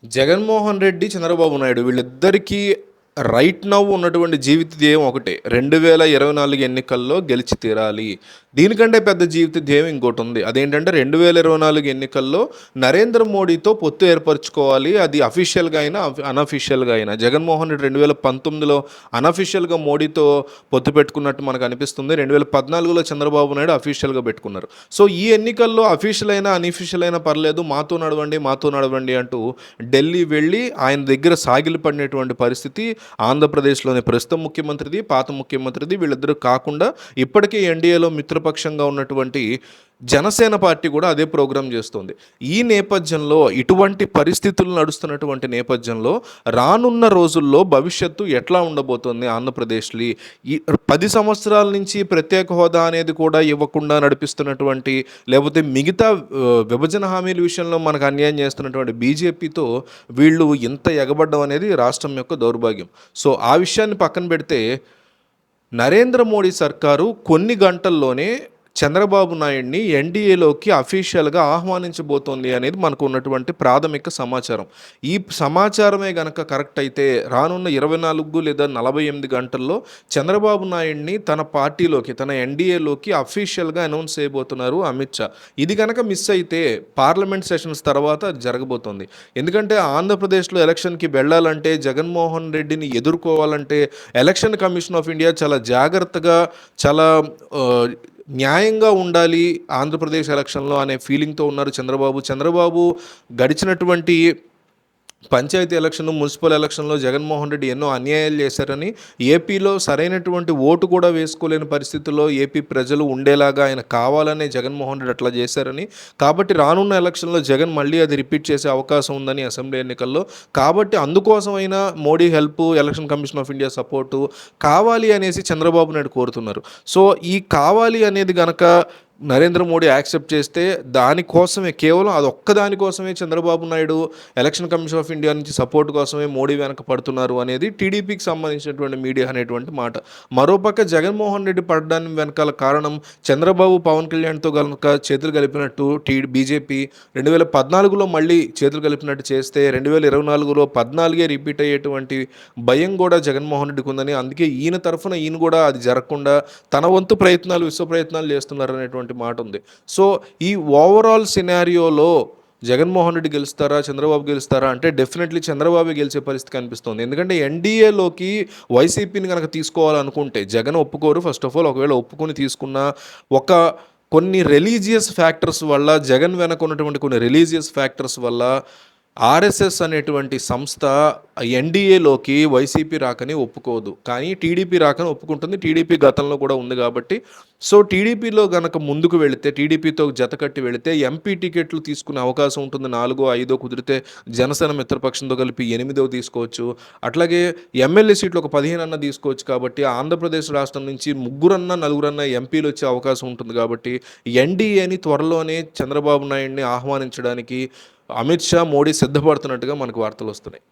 జగన్మోహన్ రెడ్డి, చంద్రబాబు నాయుడు వీళ్ళిద్దరికీ right now ఉన్నటువంటి జీవిత ధ్యేయం ఒకటే. 2024 ఎన్నికల్లో గెలిచి తీరాలి. దీనికంటే పెద్ద జీవిత ధ్యేయం ఇంకోటి ఉంది. అదేంటంటే 2024 ఎన్నికల్లో నరేంద్ర మోడీతో పొత్తు ఏర్పరచుకోవాలి. అది అఫీషియల్గా అయినా అనఫీషియల్గా అయినా. జగన్మోహన్ రెడ్డి 2019లో అనఫీషియల్గా మోడీతో పొత్తు పెట్టుకున్నట్టు మనకు అనిపిస్తుంది. 2014లో చంద్రబాబు నాయుడు అఫీషియల్గా పెట్టుకున్నారు. సో ఈ ఎన్నికల్లో అఫీషియల్ అయినా అనఫీషియల్ అయినా పర్లేదు, మాతో నడవండి అంటూ ఢిల్లీ వెళ్ళి ఆయన దగ్గర సాగిలి పడినటువంటి పరిస్థితి ఆంధ్రప్రదేశ్లోని ప్రస్తుత ముఖ్యమంత్రిది, పాత ముఖ్యమంత్రిది. వీళ్ళిద్దరూ కాకుండా ఇప్పటికే ఎన్డీఏలో మిత్రపక్షంగా ఉన్నటువంటి జనసేన పార్టీ కూడా అదే ప్రోగ్రాం చేస్తుంది. ఈ నేపథ్యంలో ఇటువంటి పరిస్థితులు నడుస్తున్నటువంటి నేపథ్యంలో రానున్న రోజుల్లో భవిష్యత్తు ఎట్లా ఉండబోతుంది ఆంధ్రప్రదేశ్లో? ఈ 10 సంవత్సరాల నుంచి ప్రత్యేక హోదా అనేది కూడా ఇవ్వకుండా నడిపిస్తున్నటువంటి, లేకపోతే మిగతా విభజన హామీల విషయంలో మనకు అన్యాయం చేస్తున్నటువంటి బీజేపీతో వీళ్ళు ఇంత ఎగబడ్డం అనేది రాష్ట్రం యొక్క దౌర్భాగ్యం. సో ఆ విషయాన్ని పక్కన పెడితే నరేంద్ర మోడీ సర్కారు కొన్ని గంటల్లోనే చంద్రబాబు నాయుడిని ఎన్డీఏలోకి అఫీషియల్గా ఆహ్వానించబోతోంది అనేది మనకు ఉన్నటువంటి ప్రాథమిక సమాచారం. ఈ సమాచారమే గనక కరెక్ట్ అయితే రానున్న 24 లేదా 48 గంటల్లో చంద్రబాబు నాయుడిని తన పార్టీలోకి, తన ఎన్డీఏలోకి అఫీషియల్గా అనౌన్స్ చేయబోతున్నారు అమిత్ షా. ఇది కనుక మిస్ అయితే పార్లమెంట్ సెషన్స్ తర్వాత జరగబోతోంది. ఎందుకంటే ఆంధ్రప్రదేశ్లో ఎలక్షన్కి వెళ్ళాలంటే, జగన్మోహన్ రెడ్డిని ఎదుర్కోవాలంటే ఎలక్షన్ కమిషన్ ఆఫ్ ఇండియా చాలా జాగ్రత్తగా, చాలా న్యాయంగా ఉండాలి ఆంధ్రప్రదేశ్ ఎలక్షన్లో అనే ఫీలింగ్తో ఉన్నారు చంద్రబాబు. గడిచినటువంటి పంచాయతీ ఎలక్షన్, మున్సిపల్ ఎలక్షన్లో జగన్మోహన్ రెడ్డి ఎన్నో అన్యాయాలు చేశారని, ఏపీలో సరైనటువంటి ఓటు కూడా వేసుకోలేని పరిస్థితుల్లో ఏపీ ప్రజలు ఉండేలాగా ఆయన కావాలనే జగన్మోహన్ రెడ్డి అట్లా చేశారని, కాబట్టి రానున్న ఎలక్షన్లో జగన్ మళ్ళీ అది రిపీట్ చేసే అవకాశం ఉందని అసెంబ్లీ ఎన్నికల్లో. కాబట్టి అందుకోసమైనా Modi help, election commission of India support కావాలి అనేసి చంద్రబాబు నాయుడు కోరుతున్నారు. సో ఈ కావాలి అనేది గనక నరేంద్ర మోడీ యాక్సెప్ట్ చేస్తే దానికోసమే, కేవలం అదొక్క దానికోసమే Chandrababu Naidu election commission of India నుంచి సపోర్ట్ కోసమే మోడీ వెనక పడుతున్నారు అనేది టీడీపీకి సంబంధించినటువంటి మీడియా అనేటువంటి మాట. మరోపక్క జగన్మోహన్ రెడ్డి పడడానికి వెనకాల కారణం చంద్రబాబు పవన్ కళ్యాణ్తో కనుక చేతులు కలిపినట్టు బీజేపీ 2014లో మళ్ళీ చేతులు కలిపినట్టు చేస్తే 2024లో 14 రిపీట్ అయ్యేటువంటి భయం కూడా జగన్మోహన్ రెడ్డికి ఉందని, అందుకే ఈయన తరఫున ఈయన కూడా అది జరగకుండా తన వంతు ప్రయత్నాలు, విశ్వ ప్రయత్నాలు చేస్తున్నారు అనేటువంటి మాట ఉంది. సో ఈ ఓవరాల్ సినారియోలో జగన్మోహన్ రెడ్డి గెలుస్తారా, చంద్రబాబు గెలుస్తారా అంటే డెఫినెట్లీ చంద్రబాబు గెలిచే పరిస్థితి కనిపిస్తుంది. ఎందుకంటే ఎన్డీఏలోకి వైసీపీని కనుక తీసుకోవాలనుకుంటే జగన్ ఒప్పుకోరు. ఫస్ట్ ఆఫ్ ఆల్, ఒకవేళ ఒప్పుకొని తీసుకున్న కొన్ని రిలీజియస్ ఫ్యాక్టర్స్ వల్ల, జగన్ వెనక ఉన్నటువంటి కొన్ని రిలీజియస్ ఫ్యాక్టర్స్ వల్ల ఆర్ఎస్ఎస్ అనేటువంటి సంస్థ ఎన్డీఏలోకి వైసీపీ రాకని ఒప్పుకోదు, కానీ టీడీపీ రాకని ఒప్పుకుంటుంది. టీడీపీ గతంలో కూడా ఉంది కాబట్టి. సో టీడీపీలో గనక ముందుకు వెళితే, టీడీపీతో జతకట్టి వెళితే ఎంపీ టికెట్లు తీసుకునే అవకాశం ఉంటుంది. 4, 5 కుదిరితే జనసేన మిత్రపక్షంతో కలిపి 8 తీసుకోవచ్చు. అట్లాగే ఎమ్మెల్యే సీట్లు ఒక 15 అన్న తీసుకోవచ్చు. కాబట్టి ఆంధ్రప్రదేశ్ రాష్ట్రం నుంచి 3 4 ఎంపీలు వచ్చే అవకాశం ఉంటుంది. కాబట్టి ఎన్డీఏని త్వరలోనే చంద్రబాబు నాయుడిని ఆహ్వానించడానికి అమిత్ షా, మోడీ సిద్ధపడుతున్నట్టుగా మనకు వార్తలు వస్తున్నాయి.